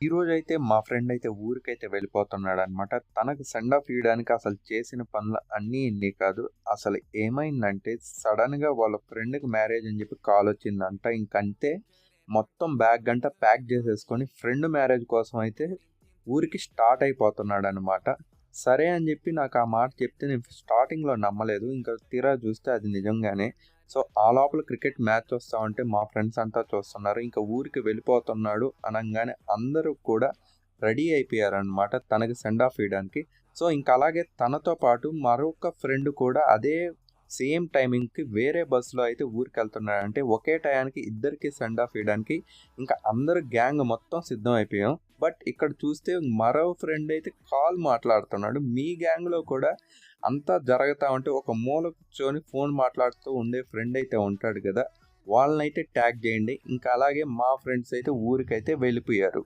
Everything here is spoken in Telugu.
ఈరోజైతే మా ఫ్రెండ్ అయితే ఊరికైతే వెళ్ళిపోతున్నాడనమాట. తనకు సెండ్ ఆఫ్ ఇయ్యడానికి అసలు చేసిన పనులు అన్నీ ఇన్ని కాదు. అసలు ఏమైందంటే సడెన్‌గా వాళ్ళ ఫ్రెండ్‌కి మ్యారేజ్ అని చెప్పి కాలొచ్చిందంట. ఇంకంతే మొత్తం బ్యాగ్ గంట ప్యాక్ చేసేసుకొని ఫ్రెండ్ మ్యారేజ్ కోసం అయితే ఊరికి స్టార్ట్ అయిపోతున్నాడనమాట. సరే అని చెప్పి నాకు ఆ మాట చెప్తే నేను స్టార్టింగ్‌లో నమ్మలేదు. ఇంకా తీరా చూస్తే అది నిజంగానే. సో, ఆ లోపల క్రికెట్ మ్యాచ్ వస్తా ఉంటే మా ఫ్రెండ్స్ అంతా చూస్తున్నారు. ఇంక ఊరికి వెళ్ళిపోతున్నాడు అనంగానే అందరూ కూడా రెడీ అయిపోయారనమాట తనకి సెండ్ ఆఫ్ ఇయ్యడానికి. సో, ఇంక అలాగే తనతో పాటు మరొక ఫ్రెండ్ కూడా అదే సేమ్ టైమింగ్‌కి వేరే బస్‌లో అయితే ఊరికెళ్తున్నాడు. అంటే ఒకే టయానికి ఇద్దరికీ సెండ్ ఆఫ్ ఇయ్యడానికి ఇంకా అందరూ గ్యాంగ్ మొత్తం సిద్ధం అయిపోయాం. బట్ ఇక్కడ చూస్తే మరో ఫ్రెండ్ అయితే కాల్ మాట్లాడుతున్నాడు. మీ గ్యాంగ్‌లో కూడా అంతా జరగతా ఉంటే ఒక మూల కూర్చొని ఫోన్ మాట్లాడుతూ ఉండే ఫ్రెండ్ అయితే ఉంటాడు గదా! వాళ్ళనైతే ట్యాగ్ జేయండి. ఇంకా అలాగే మా ఫ్రెండ్స్ అయితే ఊరికైతే వెళ్ళిపోయారు.